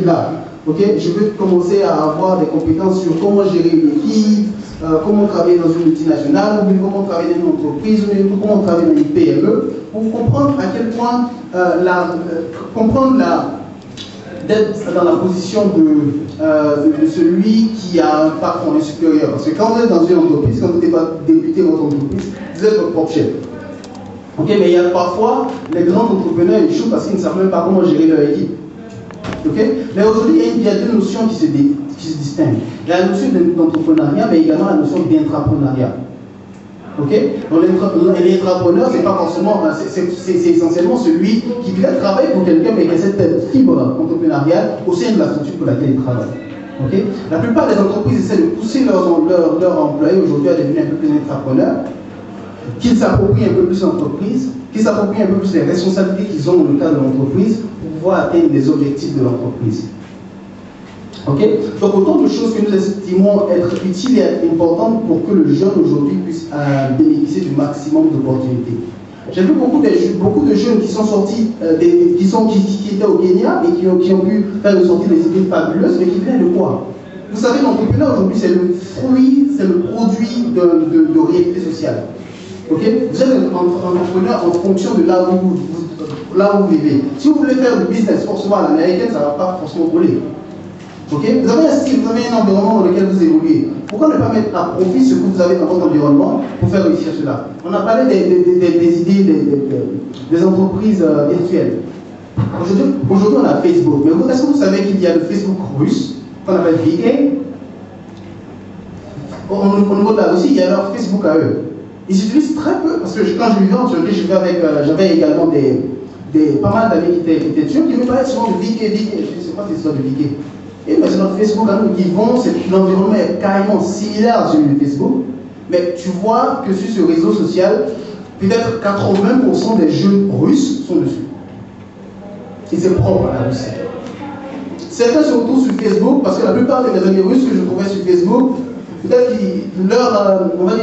là. Okay? Je veux commencer à avoir des compétences sur comment gérer une équipe, comment travailler dans une multinationale, ou comment travailler dans une entreprise, ou comment travailler dans une PME, pour comprendre à quel point d'être dans la position de celui qui a un patron supérieur. Parce que quand vous êtes dans une entreprise, quand vous n'êtes pas débuté votre entreprise, vous êtes votre propre chef. Okay, mais il y a parfois, les grands entrepreneurs échouent parce qu'ils ne savent même pas comment gérer leur équipe. Okay? Mais aujourd'hui, il y a deux notions qui se distinguent. Il y a la notion d'entrepreneuriat, mais également la notion d'intrapreneuriat. Okay? Donc l'intrapreneur, c'est pas forcément, c'est essentiellement celui qui peut-être travaille pour quelqu'un, mais qui a cette fibre entrepreneuriale au sein de la structure pour laquelle il travaille. Okay? La plupart des entreprises essaient de pousser leurs employés aujourd'hui à devenir un peu plus intrapreneurs, qu'ils s'approprient un peu plus l'entreprise, qu'ils s'approprient un peu plus les responsabilités qu'ils ont dans le cadre de l'entreprise pour pouvoir atteindre les objectifs de l'entreprise. Okay? Donc autant de choses que nous estimons être utiles et importantes pour que le jeune aujourd'hui puisse bénéficier du maximum d'opportunités. J'ai vu beaucoup de jeunes qui sont sortis, qui étaient au Kenya et qui ont pu faire ressortir des idées fabuleuses, mais qui viennent de quoi? Vous savez, l'entrepreneur aujourd'hui, c'est le fruit, c'est le produit de réalité sociale. Okay? Vous êtes un entrepreneur en fonction de là où vous vivez. Si vous voulez faire du business forcément à l'américaine, ça ne va pas forcément rouler. Okay? Vous avez un style, vous avez un environnement dans lequel vous évoluez. Pourquoi ne pas mettre à profit ce que vous avez dans votre environnement pour faire réussir cela? On a parlé des idées des entreprises virtuelles. Aujourd'hui, on a Facebook. Mais est-ce que vous savez qu'il y a le Facebook russe, qu'on appelle VK? Au niveau de la Russie, il y a leur Facebook à eux. Ils utilisent très peu, parce que quand je vivais en Turquie, j'avais également pas mal d'amis qui étaient turcs, qui me parlaient souvent de VK. Je ne sais pas si c'est ça de VK. Et mais c'est notre Facebook à nous qui vont, l'environnement est carrément similaire à celui de Facebook, mais tu vois que sur ce réseau social, peut-être 80% des jeunes russes sont dessus. Et c'est propre à la Russie. Certains se retrouvent sur Facebook, parce que la plupart de mes amis russes que je trouvais sur Facebook, peut-être que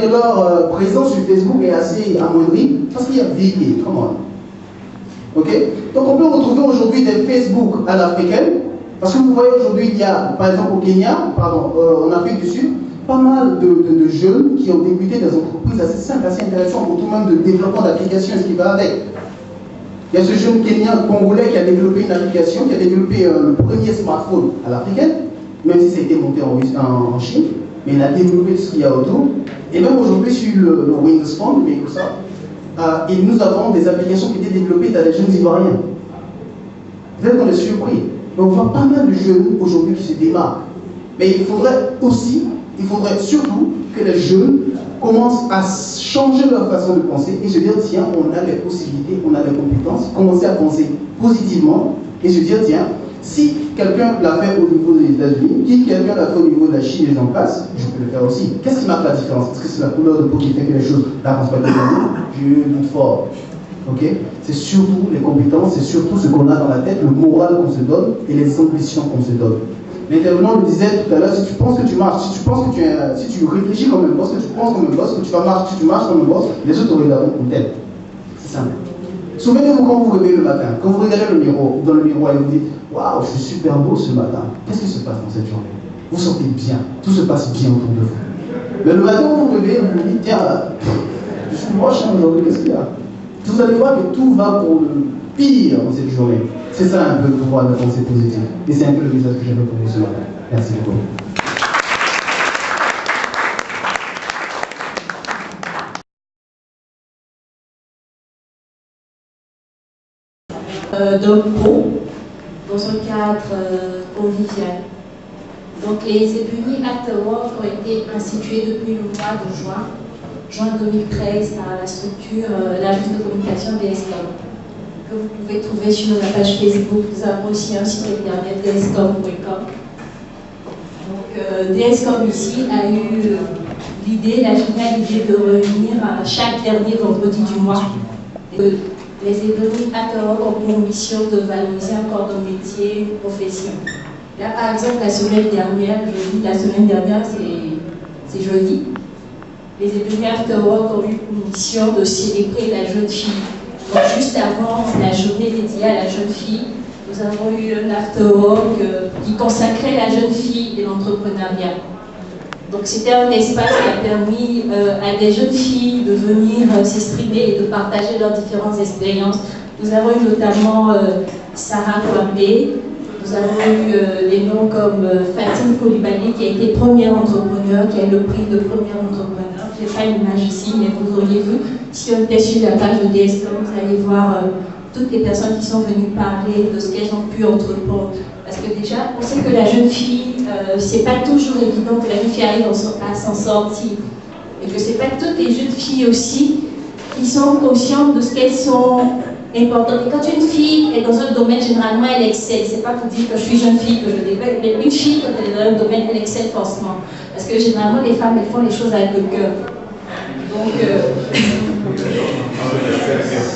leur présence sur Facebook est assez amoindrie, parce qu'il y a VK, come on. Okay? Donc on peut retrouver aujourd'hui des Facebook à l'africaine. Parce que vous voyez aujourd'hui, il y a, par exemple au Kenya, en Afrique du Sud, pas mal de jeunes qui ont débuté des entreprises assez simples, assez intéressantes, autour même de développement d'applications et ce qui va avec. Il y a ce jeune Kenyan congolais qui a développé une application, qui a développé le premier smartphone à l'africaine, même si ça a été monté en Chine, mais il a développé tout ce qu'il y a autour. Et même aujourd'hui, sur le Windows Phone, Microsoft, et nous avons des applications qui étaient développées par des jeunes Ivoiriens. Peut-être qu'on est surpris. Donc on voit pas mal de jeunes aujourd'hui qui se démarquent. Mais il faudrait surtout que les jeunes commencent à changer leur façon de penser et se dire, tiens, on a les possibilités, on a les compétences, commencer à penser positivement et se dire, tiens, si quelqu'un l'a fait au niveau des États-Unis, si quelqu'un l'a fait au niveau de la Chine et j'en passe, je peux le faire aussi. Qu'est-ce qui marque la différence? Est-ce que c'est la couleur de peau qui fait que les choses n'avancent pas bien? Je doute fort. Okay? C'est surtout les compétences, c'est surtout ce qu'on a dans la tête, le moral qu'on se donne et les ambitions qu'on se donne. L'intervenant le disait tout à l'heure, si tu penses que tu marches, si tu réfléchis comme un boss, que tu penses comme un boss, que tu marches comme un boss, les autres te regarderont comme tel. C'est simple. Souvenez-vous quand vous vous réveillez le matin, quand vous regardez dans le miroir et vous dites, waouh, je suis super beau ce matin. Qu'est-ce qui se passe dans cette journée? Vous sentez bien, tout se passe bien autour de vous. Mais le matin où vous vous réveillez, vous vous dites, tiens, je suis moche aujourd'hui, qu'est-ce qu'il y a? Vous allez voir que tout va pour le pire dans cette journée. C'est ça un peu le pouvoir de la pensée positive. Et c'est un peu le message que j'avais pour vous ce matin. Merci beaucoup. D'un pot dans un cadre convivial. Donc les Ebony After Work ont été institués depuis le mois de juin 2013 par la structure l'agence de communication DSCOM, que vous pouvez trouver sur la page Facebook. Nous avons aussi un site internet dscom.com. Donc DSCOM ici a eu la géniale idée de revenir à chaque dernier vendredi du mois. Les Ebony After Work ont pour mission de valoriser encore nos métiers, nos professions. Là par exemple la semaine dernière, c'est jeudi. Les Ebony After Work ont eu pour mission de célébrer la jeune fille. Donc, juste avant la journée dédiée à la jeune fille, Nous avons eu un afterwork qui consacrait la jeune fille et l'entrepreneuriat. Donc c'était un espace qui a permis à des jeunes filles de venir s'exprimer et de partager leurs différentes expériences. Nous avons eu notamment Sarah Kwame, nous avons eu des noms comme Fatim Koulibaly qui a été première entrepreneur, qui a eu le prix de première entrepreneur. Je n'ai pas une image ici, mais vous auriez vu, si on était sur la page de DSCOM, vous allez voir toutes les personnes qui sont venues parler de ce qu'elles ont pu entreprendre. Parce que déjà, on sait que la jeune fille, c'est pas toujours évident que la jeune fille arrive à s'en sortir. Et que c'est pas toutes les jeunes filles aussi qui sont conscientes de ce qu'elles sont importantes. Et quand une fille est dans un domaine, généralement, elle excelle. C'est pas pour dire que je suis jeune fille que je développe, mais une fille, quand elle est dans un domaine, elle excelle forcément. Parce que généralement, les femmes, elles font les choses avec le cœur.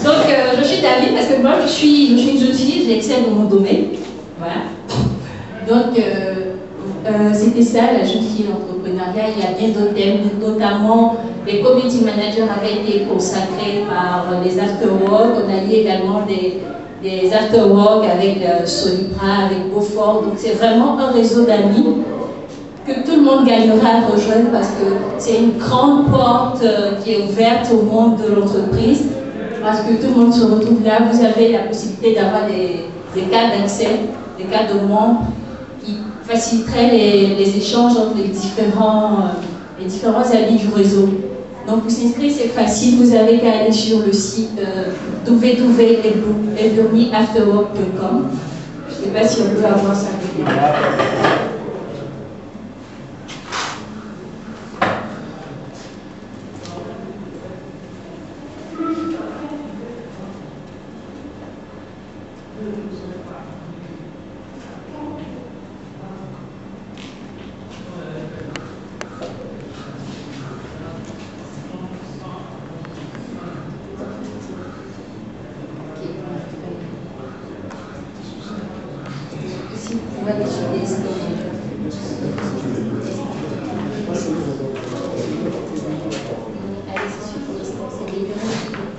Donc, je suis d'avis parce que moi, je suis une jeune fille, j'excelle dans mon domaine. Voilà. Donc, c'était ça, la jeune fille, l'entrepreneuriat. Il y a bien d'autres thèmes, notamment les community managers avaient été consacrés par les afterwork. On a eu également des afterwork avec Solipra, avec Beaufort. Donc, c'est vraiment un réseau d'amis que tout le monde gagnera à rejoindre parce que c'est une grande porte qui est ouverte au monde de l'entreprise. Parce que tout le monde se retrouve là. Vous avez la possibilité d'avoir des cas d'accès, des cas de membres qui faciliteraient les échanges entre les différents amis du réseau. Donc, pour s'inscrire, c'est facile. Vous avez qu'à aller sur le site www.eburnieafterwork.com. Je ne sais pas si on peut avoir ça.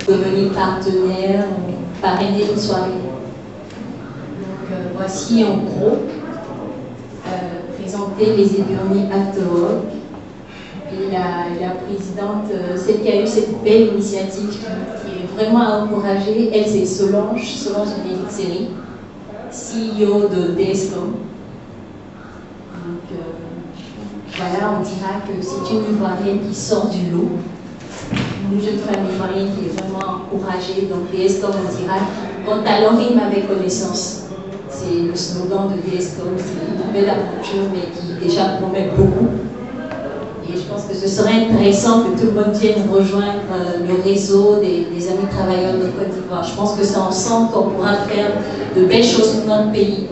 Devenir partenaire, parrainer une soirée. Donc voici en gros présenter les Eburnie Afterwork. Et la présidente, celle qui a eu cette belle initiative qui est vraiment encouragée, elle c'est Solange Série, CEO de DSCOM. Donc voilà, on dira que c'est une Ivoirienne qui sort du lot. Une jeune femme ivoirienne qui est vraiment encouragée. Donc DSCOM, on dira, ton talent rime avec connaissance. C'est le slogan de DSCOM, c'est une nouvelle aventure, mais qui déjà promet beaucoup. Et je pense que ce serait intéressant que tout le monde vienne rejoindre le réseau des amis travailleurs de Côte d'Ivoire. Je pense que c'est ensemble qu'on pourra faire de belles choses pour notre pays.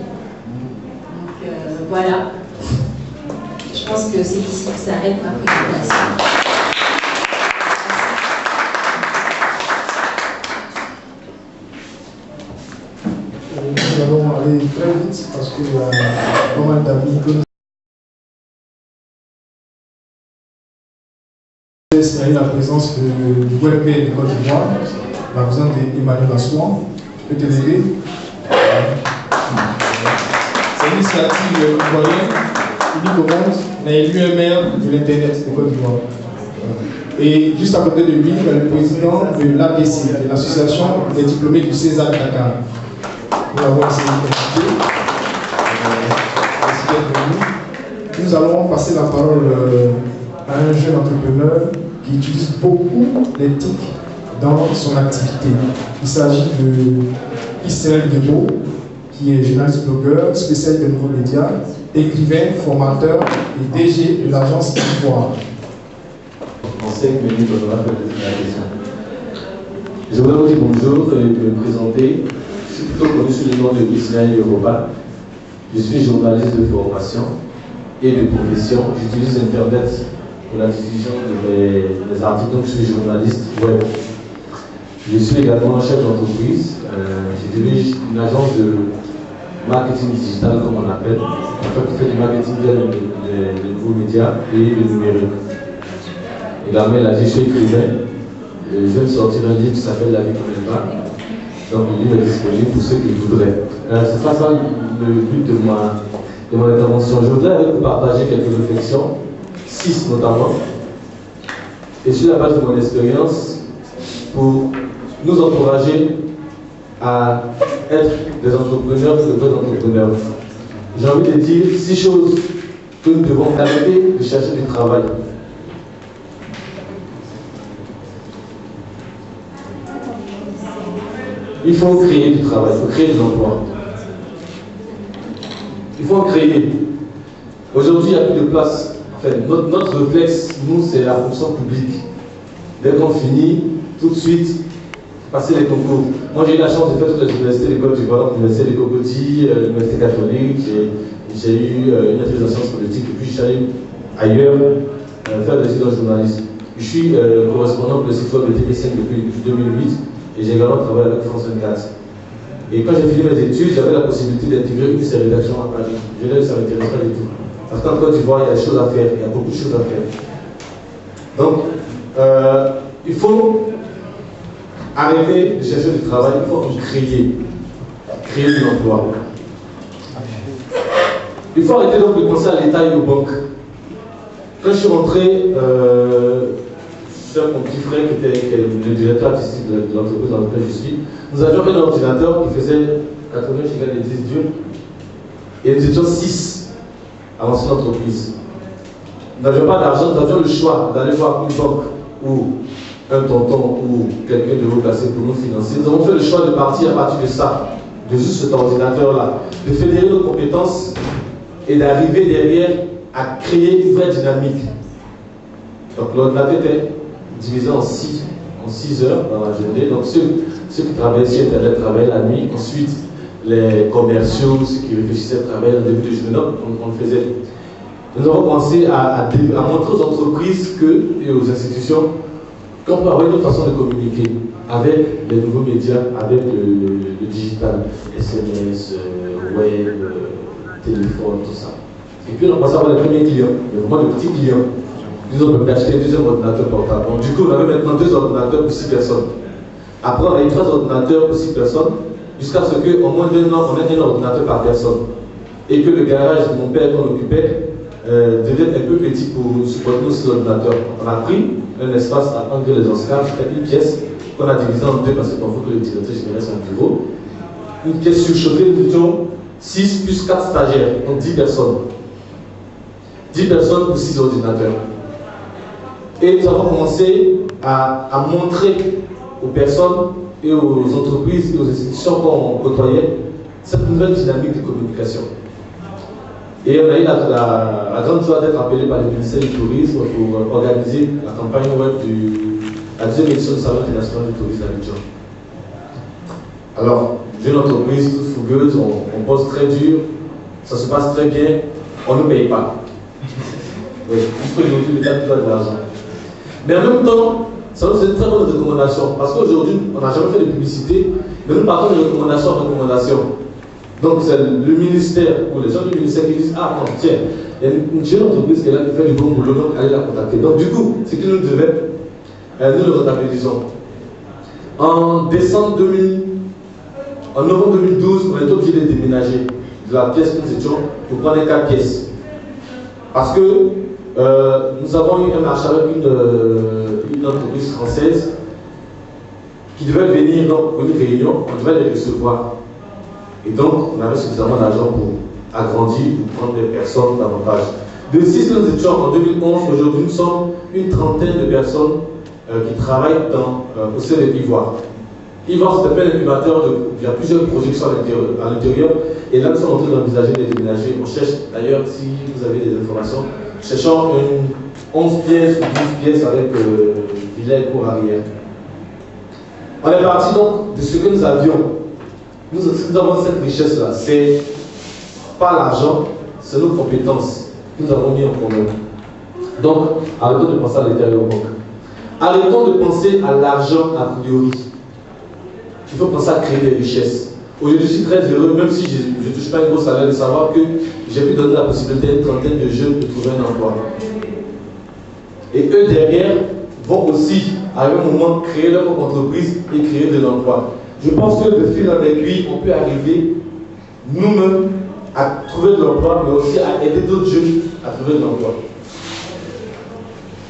Donc voilà. Je pense que c'est ici que s'arrête ma présentation. Nous allons aller très vite parce qu'il y a pas mal d'amis que nous avons la présence du WebP de Côte d'Ivoire, la présence d'Emmanuel Assouan. Je peux te l'aider. C'est une initiative ivoirienne, unique au monde. On a élu un maire de l'Internet de Côte d'Ivoire. Et juste à côté de lui, il y a le président de l'APC, de l'Association des diplômés du César Dakar. Nous avons essayé de nous allons passer la parole à un jeune entrepreneur qui utilise beaucoup l'éthique dans son activité. Il s'agit de Israël Debo, qui est journaliste blogueur, spécialiste de nouveaux médias, écrivain, formateur et DG de l'agence Ivoire. En 5 minutes, on aura fait la question. Je voudrais vous dire bonjour et me présenter. Je suis plutôt connu sous le nom de Israël Yoruba. Je suis journaliste de formation et de profession. J'utilise Internet pour la diffusion de mes articles, donc je suis journaliste web. Je suis également chef d'entreprise. Je dirige une agence de marketing digital, comme on appelle, en fait, qui fait du marketing via les nouveaux médias et le numérique. Également, je suis écrivain. Je viens de sortir un livre qui s'appelle La vie comme elle va. Donc le livre est disponible pour ceux qui voudraient. C'est pas ça le but de mon intervention. Je voudrais vous partager quelques réflexions, 6 notamment, et sur la base de mon expérience, pour nous encourager à être des entrepreneurs, de vrais entrepreneurs. J'ai envie de dire 6 choses que nous devons arrêter de chercher du travail. Il faut créer du travail, il faut créer des emplois. Il faut en créer. Aujourd'hui, il n'y a plus de place. En fait, notre réflexe, nous, c'est la fonction publique. Dès qu'on finit, tout de suite, passer les concours. Moi, j'ai eu la chance de faire toutes les universités, l'école du Valent, l'université de Cocody, l'université catholique, j'ai eu une maîtrise en sciences politiques, et puis je suis allé ailleurs faire des études en journalisme. Je suis correspondant pour le site web de TV5 depuis 2008, et j'ai également travaillé avec France 24. Et quand j'ai fini mes études, j'avais la possibilité d'intégrer une de ces rédactions à Paris. Je l'ai, ça ne m'intéresse pas du tout. Parce qu'en Côte d'Ivoire, il y a des choses à faire, il y a beaucoup de choses à faire. Donc, il faut arrêter de chercher du travail, il faut en créer de l'emploi. Il faut arrêter donc de penser à l'État et aux banques. Quand je suis rentré, c'est mon petit frère qui est le directeur artistique de l'entreprise dans laquelle je suis. Nous avions un ordinateur qui faisait 80 gigas de disques durs et nous étions 6 à l'ancienne entreprise. Nous n'avions pas d'argent, nous avions le choix d'aller voir une banque ou un tonton ou quelqu'un de haut placé pour nous financer. Nous avons fait le choix de partir à partir de ça, de juste cet ordinateur-là, de fédérer nos compétences et d'arriver derrière à créer une vraie dynamique. Donc l'ordinateur était divisé en 6 heures dans la journée. Donc ceux qui travaillaient sur Internet travaillaient la nuit. Ensuite, les commerciaux, ceux qui réfléchissaient travaillaient en début de journée. Donc on le faisait. Nous avons commencé à montrer aux entreprises et aux institutions qu'on peut avoir une autre façon de communiquer avec les nouveaux médias, avec le digital, SMS, web, téléphone, tout ça. Et puis on a commencé à avoir les premiers clients, mais vraiment les petits clients. Ils ont même acheté un deuxième ordinateur portable. Donc, du coup, on avait maintenant 2 ordinateurs pour 6 personnes. Après, on a eu 3 ordinateurs pour 6 personnes, jusqu'à ce qu'en moins d'1 an, on ait un ordinateur par personne. Et que le garage de mon père qu'on occupait devienne un peu petit pour supporter nos 6 ordinateurs. On a pris un espace à Angle les Oscars, c'était une pièce qu'on a divisée en 2 parce qu'il faut que le directeur général son bureau. Une pièce surchauffée, nous étions 6 plus 4 stagiaires, donc 10 personnes. 10 personnes pour 6 ordinateurs. Et nous avons commencé à montrer aux personnes et aux entreprises et aux institutions qu'on côtoyait cette nouvelle dynamique de communication. Et on a eu la grande joie d'être appelé par le ministère du Tourisme pour organiser la campagne web de la 2e édition du Salon international du tourisme d'Abidjan. Alors, jeune entreprise, toute fougueuse, on bosse très dur, ça se passe très bien, on ne paye pas. Oui, il faut aujourd'hui l'État qui doit de l'argent. Mais en même temps, ça nous fait une très bonne recommandation. Parce qu'aujourd'hui, on n'a jamais fait de publicité, mais nous partons de recommandation en recommandation. Donc c'est le ministère, ou les gens du ministère qui disent, ah non, tiens, il y a une jeune entreprise qui est là qui fait du bon boulot, donc allez la contacter. Donc du coup, ce qui nous devait, nous le rentabilisons. En novembre 2012, on est obligé de déménager de la pièce que nous étions pour prendre les 4 pièces. Parce que nous avons eu un marché avec une entreprise française qui devait venir donc, pour une réunion, on devait les recevoir. Et donc, on avait suffisamment d'argent pour agrandir, pour prendre des personnes davantage. De 6 que nous étions en 2011, aujourd'hui, nous sommes une trentaine de personnes qui travaillent au sein de l'Ivoire. Ivoire, c'est un incubateur, il y a plusieurs projets qui sont à l'intérieur. Et là, nous sommes en train d'envisager de déménager. On cherche, d'ailleurs, si vous avez des informations, cherchons une 11 pièces ou 12 pièces avec villa et cour arrière. On est parti donc de ce que nous avions. Nous avons cette richesse-là. C'est pas l'argent, c'est nos compétences que nous avons mis en commun. Donc, arrêtons de penser à l'État et aux banques. Arrêtons de penser à l'argent a priori. Il faut penser à créer des richesses. Aujourd'hui, je suis très heureux, même si je ne touche pas un gros salaire, de savoir que j'ai pu donner la possibilité à une trentaine de jeunes de trouver un emploi. Et eux, derrière, vont aussi, à un moment, créer leur propre entreprise et créer de l'emploi. Je pense que de fil en aiguille, on peut arriver nous-mêmes à trouver de l'emploi, mais aussi à aider d'autres jeunes à trouver de l'emploi.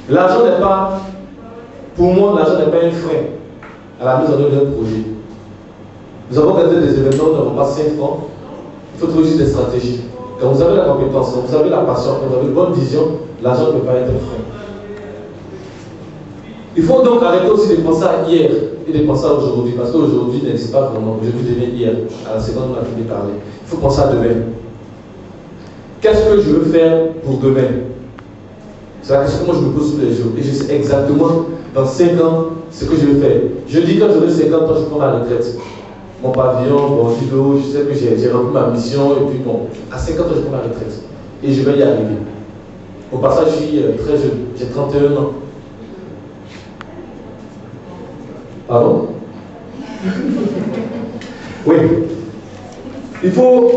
L'argent n'est pas, pour moi, l'argent n'est pas un frein à la mise en œuvre d'un projet. Nous avons regardé des événements, nous n'avons pas 5 ans. Il faut trouver juste des stratégies. Quand vous avez la compétence, quand vous avez la passion, quand vous avez une bonne vision, l'argent ne peut pas être un frein. Il faut donc arrêter aussi de penser à hier et de penser à aujourd'hui, parce qu'aujourd'hui n'existe pas vraiment. Aujourd'hui devient hier, à la seconde où on a fini de parler. Il faut penser à demain. Qu'est-ce que je veux faire pour demain? C'est la question que moi je me pose tous les jours. Et je sais exactement dans 5 ans ce que je vais faire. Je dis quand j'aurai 50 ans, je prends ma retraite. Mon pavillon, bon, je sais que j'ai rempli ma mission, et puis bon, à 50 ans, je prends ma retraite. Et je vais y arriver. Au passage, je suis très jeune, j'ai 31 ans. Pardon? Oui. Il faut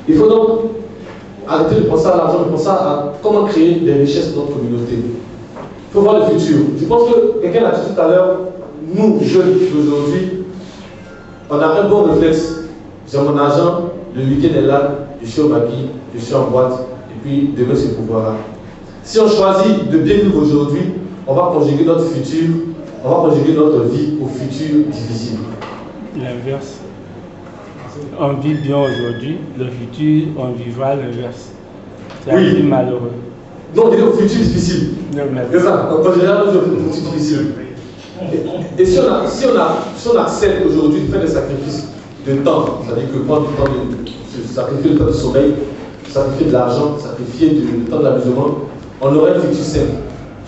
donc arrêter de penser à l'argent, de penser à comment créer des richesses dans notre communauté. Il faut voir le futur. Je pense que quelqu'un l'a dit tout à l'heure, nous, jeunes d'aujourd'hui, on a un bon réflexe. J'ai mon argent, le week-end est là, je suis au maquis, je suis en boîte, et puis demain c'est pouvoir là. Si on choisit de bien vivre aujourd'hui, on va conjuguer notre futur, on va conjuguer notre vie au futur difficile. L'inverse. On vit bien aujourd'hui, le futur, on vivra l'inverse. C'est un peu malheureux. Non, on dit au futur difficile. C'est ça, on conjuguera notre futur difficile. Et si on accepte aujourd'hui de faire des sacrifices de temps, c'est-à-dire que prendre du temps de sacrifier le temps de sommeil, sacrifier de l'argent, sacrifier le temps de l'amusement, on aurait un futur simple.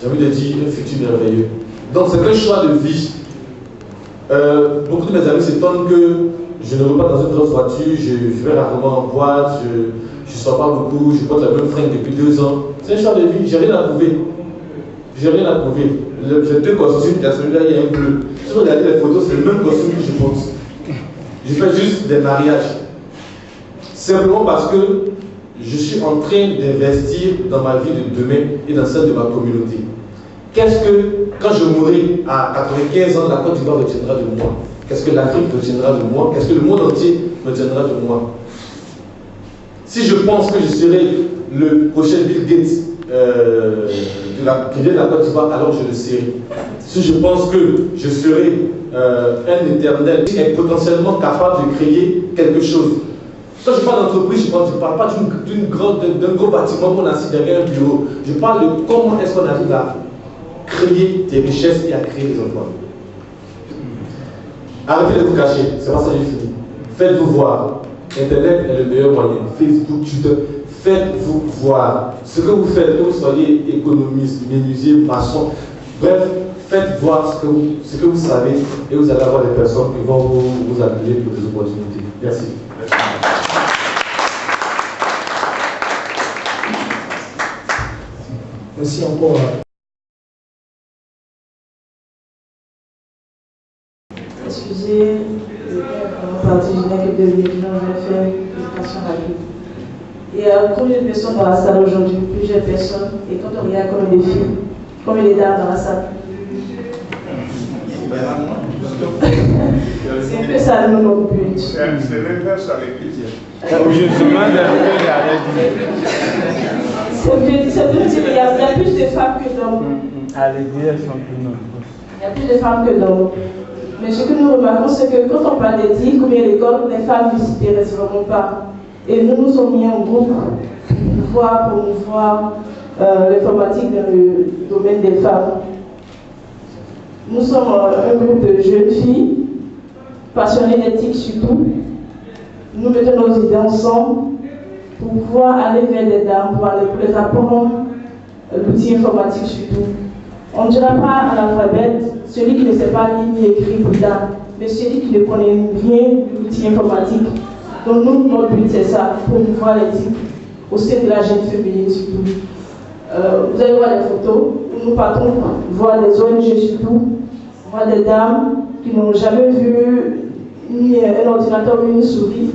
J'ai envie de dire un futur merveilleux. Donc c'est un choix de vie. Beaucoup de mes amis s'étonnent que je ne roule pas dans une grosse voiture, je vais rarement en boîte, je ne sors pas beaucoup, je porte la même fringue depuis 2 ans. C'est un choix de vie, j'ai rien à prouver. J'ai rien à prouver. J'ai 2 costumes, il y a celui-là, il y a un bleu. Si vous regardez les photos, c'est le même costume que je porte. Je fais juste des mariages. Simplement parce que je suis en train d'investir dans ma vie de demain et dans celle de ma communauté. Qu'est-ce que, quand je mourrai à 95 ans, la Côte d'Ivoire retiendra de moi? Qu'est-ce que l'Afrique retiendra de moi? Qu'est-ce que le monde entier retiendra de moi? Si je pense que je serai le prochain Bill Gates qui vient de la Côte d'Ivoire, alors je le serai. Si je pense que je serai un éternel qui est potentiellement capable de créer quelque chose. Quand je parle d'entreprise, je ne parle pas d'un gros bâtiment qu'on a assis derrière un bureau. Je parle de comment est-ce qu'on arrive à créer des richesses et à créer des emplois. Arrêtez de vous cacher, c'est pas ça que j'ai fini. Faites-vous voir. Internet est le meilleur moyen. Facebook, Twitter, faites-vous voir. Ce que vous faites, que vous soyez économiste, menuisier, maçon, bref, faites voir ce que vous savez et vous allez avoir des personnes qui vont vous appeler pour des opportunités. Merci. Merci encore. Excusez, parti, je n'ai que 2 minutes, je vais faire une présentation rapide. Il y a combien de personnes dans la salle aujourd'hui? Plusieurs personnes. Et quand on regarde combien de filles, combien de dames dans la salle? C'est un peu ça le nom but. C'est l'inverse à l'église. Je demande un peu d'arrêter. C'est plus dire, il y a plus de femmes que d'hommes. À l'église, elles sont plus nombreuses. Il y a plus de femmes que d'hommes. Mais ce que nous remarquons, c'est que quand on parle d'éthique ou bien d'école, les femmes ne s'y intéressent vraiment pas. Et nous nous sommes mis en groupe pour promouvoir l'informatique dans le domaine des femmes. Nous sommes un groupe de jeunes filles, passionnées d'éthique surtout. Nous mettons nos idées ensemble pour pouvoir aller vers les dames, pour les apprendre l'outil informatique surtout. On ne dira pas analphabète, celui qui ne sait pas lire ni écrire plus tard, mais celui qui ne connaît rien l'outil informatique. Donc nous, notre but c'est ça, promouvoir l'éthique au sein de la jeune féminine surtout. Vous allez voir les photos, nous partons voir des ONG surtout, voir des dames qui n'ont jamais vu ni un ordinateur ni une souris.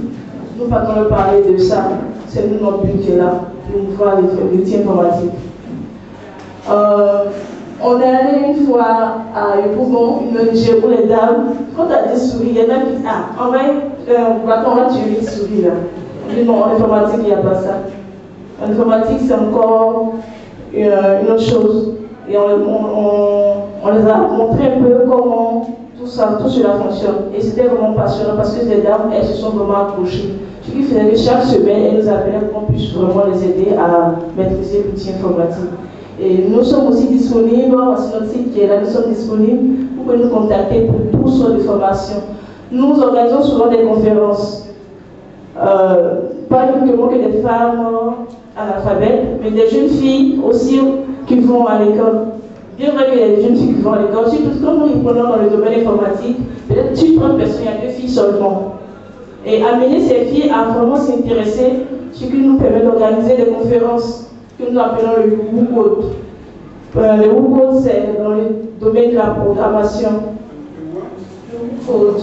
Nous partons leur parler de ça. C'est notre but qui est là, promouvoir l'outil informatique. On est allé une fois à Yopougon, une ONG pour les dames. Quand tu as des souris, il y en a qui disent ah, on va tuer une souris là. On dit non, en informatique, il n'y a pas ça. En informatique, c'est encore une autre chose. Et on les a montré un peu comment tout cela fonctionne. Et c'était vraiment passionnant parce que les dames, elles se sont vraiment accrochées. Ce qui faisait que chaque semaine, elles nous appelaient pour qu'on puisse vraiment les aider à maîtriser l'outil informatique. Et nous sommes aussi disponibles, sur notre site qui est là, nous sommes disponibles pour nous contacter pour tout sortes de formations. Nous organisons souvent des conférences, pas uniquement que des femmes analphabètes, mais des jeunes filles aussi qui vont à l'école. Bien vrai qu'il y a des jeunes filles qui vont à l'école, surtout quand nous prenons dans le domaine informatique, peut-être sur 30 personnes, il y a 2 filles seulement. Et amener ces filles à vraiment s'intéresser, ce qui nous permet d'organiser des conférences que nous appelons le WooCode. Le WooCode, c'est dans le domaine de la programmation. Le WooCode.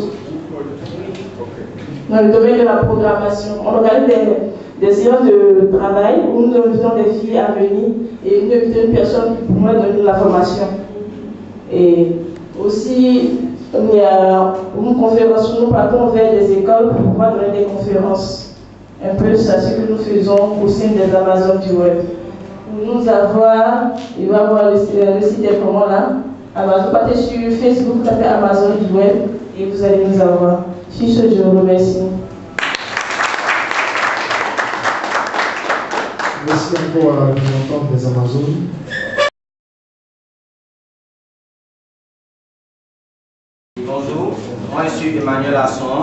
Dans le domaine de la programmation. On organise des séances de travail où nous invitons des filles à venir et nous invitons une personne qui pourrait donner la formation. Et aussi, il y a une conférence où nous partons vers des écoles pour pouvoir donner des conférences. Un peu ça, ce que nous faisons au sein des Amazones du web. Pour nous avoir, il va y avoir le site est comment là. Alors, vous partez sur Facebook, vous tapez Amazon du web et vous allez nous avoir. Sur ce, je vous remercie. Merci encore à la représentante des Amazones. Bonjour, moi je suis Emmanuel Asson,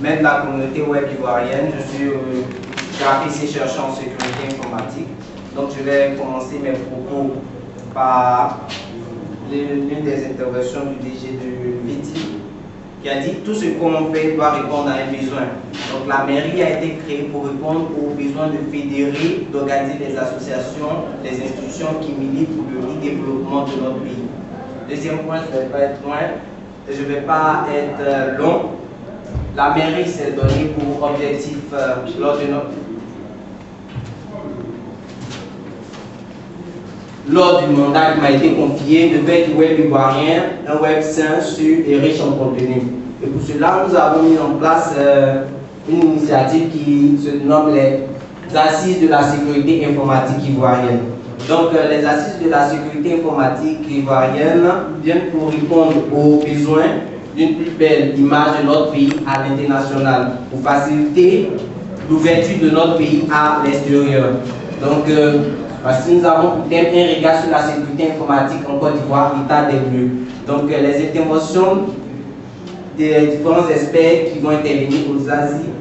maître de la communauté web ivoirienne. Je suis graphiste et chercheur en sécurité informatique. Donc je vais commencer mes propos par l'une des interventions du DG de VITI qui a dit tout ce qu'on fait doit répondre à un besoin. Donc la mairie a été créée pour répondre aux besoins de fédérer, d'organiser des associations, des institutions qui militent pour le développement de notre pays. Deuxième point, je ne vais pas être loin. Je ne vais pas être long. La mairie s'est donnée pour objectif lors du mandat qui m'a été confié de faire du web ivoirien un web sain, sûr et riche en contenu. Et pour cela, nous avons mis en place une initiative qui se nomme les Assises de la sécurité informatique ivoirienne. Donc, les Assises de la sécurité informatique ivoirienne viennent pour répondre aux besoins d'une plus belle image de notre pays à l'international, pour faciliter l'ouverture de notre pays à l'extérieur. Donc, si nous avons pour thème un regard sur la sécurité informatique en Côte d'Ivoire, l'état des lieux. Donc, les interventions des différents experts qui vont intervenir aux Asies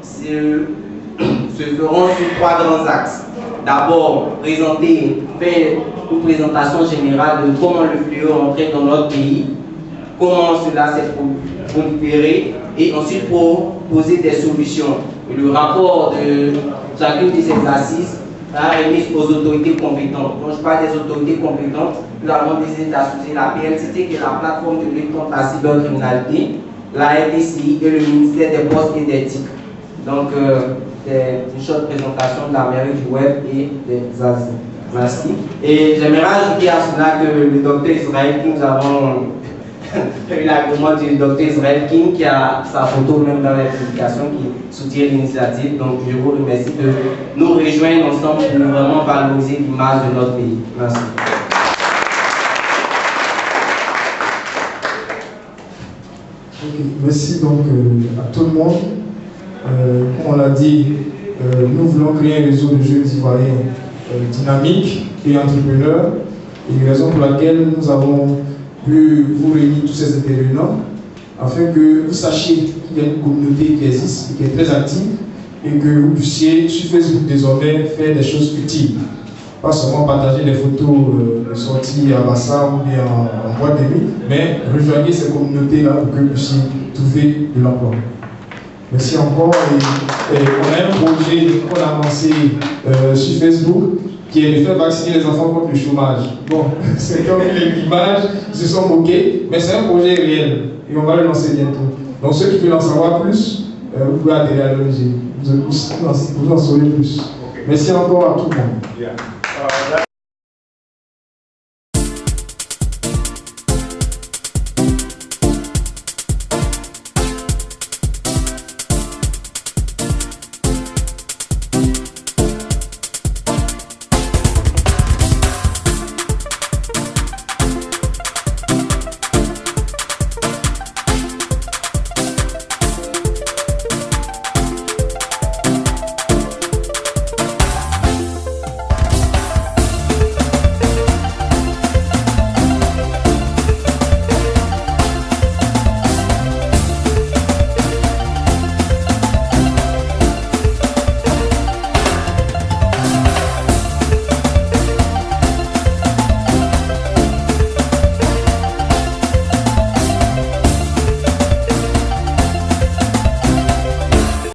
se feront sur 3 grands axes. D'abord, faire une présentation générale de comment le fléau est entré dans notre pays, comment cela s'est proliféré, et ensuite proposer des solutions. Et le rapport de chacune de ces assises sera remis aux autorités compétentes. Quand je parle des autorités compétentes, nous avons décidé d'associer la PLCT, qui est la plateforme de lutte contre la cybercriminalité, la RDCI et le ministère des Postes et des TIC. Donc, c'est une short présentation de la mairie du web et des Asies. Merci. Et j'aimerais ajouter à cela que le docteur Israël King, nous avons eu l'agrément du docteur Israël King qui a sa photo même dans les publications qui soutient l'initiative. Donc, je vous remercie de nous rejoindre ensemble pour vraiment valoriser l'image de notre pays. Merci. Okay. Merci donc à tout le monde. Comme on l'a dit, nous voulons créer un réseau de jeunes ivoiriens dynamiques et entrepreneurs. Et raison pour laquelle nous avons pu vous réunir tous ces intervenants afin que vous sachiez qu'il y a une communauté qui existe et qui est très active et que vous puissiez sur Facebook désormais faire des choses utiles. Pas seulement partager des photos de sorties à Bassa ou bien en boîte de nuit, mais rejoignez ces communautés-là pour que vous puissiez trouver de l'emploi. Merci encore. Et on a un projet qu'on a lancé sur Facebook qui est de faire vacciner les enfants contre le chômage. Bon, c'est comme l'image, ils se sont moqués, mais c'est un projet réel et on va le lancer bientôt. Donc ceux qui veulent en savoir plus, vous pouvez adhérer à l'ONG. Vous en saurez plus. Merci encore à tout le monde.